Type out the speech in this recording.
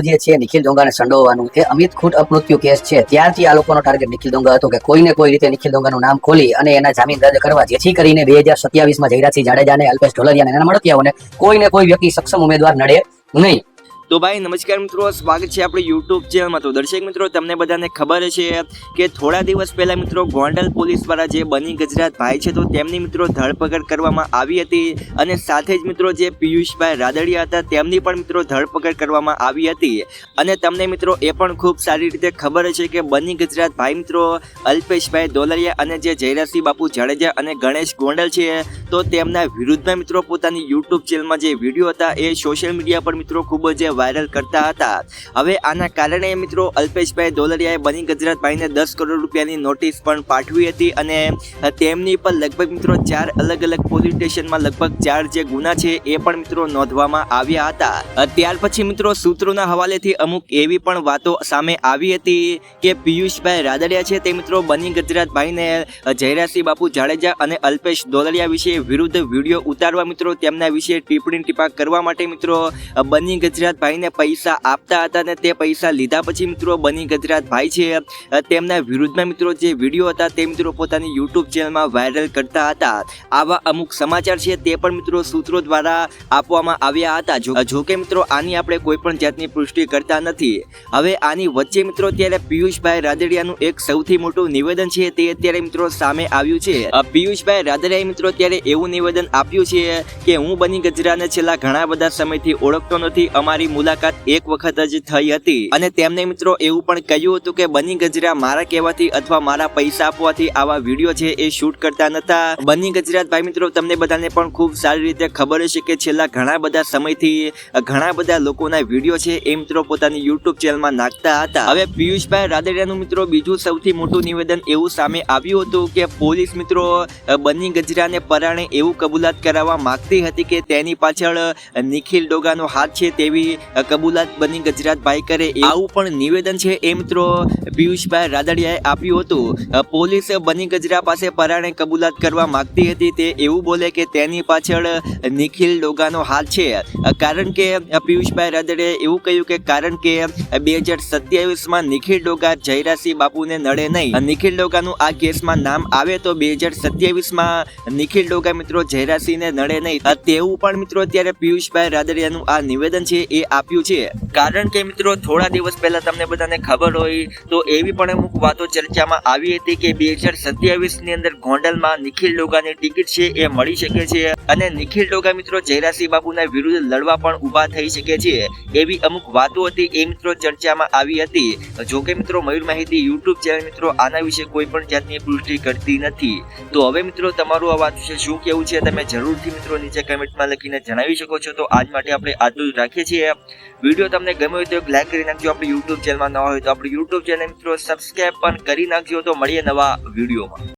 જે છે નિખિલ ડોંગાને સંડોવવાનું એ અમિત ખૂટ અપમૃત્યુ કેસ છે ત્યારથી આ લોકોનો ટાર્ગેટ નિખિલ ડોંગા હતો કે કોઈને કોઈ રીતે નિખિલ ડોંગાનું નામ ખોલી અને એના જામીન દર્જ કરવા, જેથી કરીને 2027માં જયરાજસિંહ જાડેજાને, અલ્પેશ ઢોલરિયાને, એના મળતિયાઓને કોઈને કોઈ વ્યક્તિ સક્ષમ ઉમેદવાર નડે નહીં. તો ભાઈ નમસ્કાર મિત્રો, સ્વાગત છે આપણી યુટ્યુબ ચેનલમાં. તો દર્શક મિત્રો, તમને બધાને ખબર છે કે થોડા દિવસ પહેલા મિત્રો ગોંડલ પોલીસ દ્વારા જે બની ગજરાત ભાઈ છે તો તેમની મિત્રો ધરપકડ કરવામાં આવી હતી અને સાથે જ મિત્રો જે પિયુષભાઈ રાદડિયા હતા તેમની પણ મિત્રો ધરપકડ કરવામાં આવી હતી. અને તમને મિત્રો એ પણ ખૂબ સારી રીતે ખબર છે કે બની ગજરાત ભાઈ મિત્રો અલ્પેશભાઈ ઢોલરિયા અને જે જયરાજસિંહ બાપુ જાડેજા અને ગણેશ ગોંડલ છે તો તેમના વિરુદ્ધમાં મિત્રો પોતાની યુટ્યુબ ચેનલમાં જે વિડીયો હતા એ સોશિયલ મીડિયા પર મિત્રો ખૂબ જ વાયરલ કરતા હતા. હવે આના કારણે મિત્રો અલ્પેશભાઈ ઢોલરિયાએ બની ગજરાત ભાઈને 10 કરોડ રૂપિયાની નોટિસ પણ પાઠવી હતી અને તેમની પર લગભગ મિત્રો 4 અલગ અલગ પોલીસ સ્ટેશનમાં લગભગ 4 જે ગુના છે એ પણ મિત્રો નોંધવામાં આવ્યા હતા. ત્યાર પછી મિત્રો સૂત્રોના હવાલેથી અમુક એવી પણ વાતો સામે આવી હતી કે પિયુષભાઈ રાદડિયા છે તે મિત્રો બની ગજરાત ભાઈને જયરાજસિંહ બાપુ જાડેજા અને અલ્પેશ ઢોલરિયા વિશે વિરુદ્ધ વિડીયો ઉતારવા મિત્રો તેમના વિશે ટિપ્પણી ટીપા કરવા માટે મિત્રો બની ગજરાત ભાઈને પૈસા આપતા હતા અને તે પૈસા લીધા પછી મિત્રો બની ગજરાત ભાઈ છે તેમના વિરુદ્ધમાં મિત્રો જે વિડીયો હતા તે મિત્રો પોતાની યુટ્યુબ ચેનલમાં વાયરલ કરતા હતા. આવા અમુક સમાચાર છે તે પણ મિત્રો સૂત્રો દ્વારા આપવામાં આવ્યા હતા. જો કે મિત્રો આની આપણે કોઈ પણ જાતની પુષ્ટિ કરતા નથી. હવે આની વચ્ચે મિત્રો ત્યારે પિયુષભાઈ રાદડિયાનું એક સૌથી મોટું નિવેદન છે તે અત્યારે મિત્રો સામે આવ્યું છે. પિયુષભાઈ રાદડિયાએ મિત્રો ત્યારે એવું નિવેદન આપ્યું છે કે હું બની ગજરાને છેલ્લા ઘણા બધા સમયથી ઓળખતો નથી, અમારી મુલાકાત એક વખત જ થઈ હતી અને તેમને મિત્રો એવું પણ કહ્યું હતું કે બની ગજરા મારા કહેવાથી અથવા મારા પૈસા આપવાથી આવા વિડીયો છે એ શૂટ કરતા નતા. બની ગજરાત ભાઈ મિત્રો તમને બધાને પણ ખૂબ સારી રીતે ખબર છે કે છેલ્લા ઘણા બધા સમયથી ઘણા બધા લોકોના વિડીયો છે એ મિત્રો પોતાની યુટ્યુબ ચેનલમાં નાખતા હતા. હવે પિયુષભાઈ રાદડિયાનું મિત્રો બીજું સૌથી મોટું નિવેદન એવું સામે આવ્યું હતું કે પોલીસ મિત્રો બની ગજરાને પરાણે એવું કબૂલાત કરાવવા માંગતી હતી કે તેની પાછળ નિખિલ ડોગાનો હાથ છે તેવી કબૂલાત બની ગજરાત ભાઈ કરે, આવું પણ નિવેદન છે એ મિત્રો પિયુષભાઈ રાદડિયાએ આપ્યું હતું. પોલીસ બની ગજરા પાસે પરાણે કબૂલાત કરવા માંગતી હતી તે એવું બોલે કે તેની પાછળ નિખિલ ડોગાનો હાથ છે. કારણ કે પિયુષભાઈ રાદડિયાએ એવું કહ્યું કે કારણ કે 2027માં નિખિલ ડોગા જયરાજસિંહ બાપુને નડે નહીં. નિખિલ ડોગાનું આ કેસમાં નામ આવે તો 2027માં નિખિલ ડોગા મિત્રો જયરાજસિંહને નડે નહીં. તેવું પણ મિત્રો અત્યારે પિયુષભાઈ રાદડિયાનું આ નિવેદન છે એ આપ્યું છે. કારણ કે મિત્રો થોડા દિવસ પહેલા તમને બધાને ખબર હોય તો એવી પણ અમુક વાતો ચર્ચામાં આવી હતી કે 2027ની અંદર ગોંડલમાં નિખિલ ડોગાની ટિકિટ છે એ મળી શકે છે અને નિખિલ ડોગા મિત્રો જયરાજસિંહ બાપુના વિરુદ્ધ લડવા પણ ઊભા થઈ શકે છે. એવી અમુક વાતો હતી એ મિત્રો ચર્ચામાં આવી હતી. જો કે મિત્રો મયુર માહિતી યુટ્યુબ ચેનલ મિત્રો આના વિશે કોઈ પણ જાતની પુષ્ટિ કરતી નથી. તો હવે મિત્રો તમારું આ વાત વિશે શું કહેવું છે તમે જરૂરથી મિત્રો નીચે કમેન્ટમાં લખીને જણાવી શકો છો. તો આજ માટે આપણે આટલું જ રાખીએ છીએ. વિડીયો તમને ગમ્યો હોય તો એક લાઈક કરી નાખજો. આપણી યુટ્યુબ ચેનલમાં ન હોય તો આપણી યુટ્યુબ ચેનલ મિત્રો સબસ્ક્રાઇબ પણ કરી નાખજો. તો મળીએ નવા વિડીયોમાં.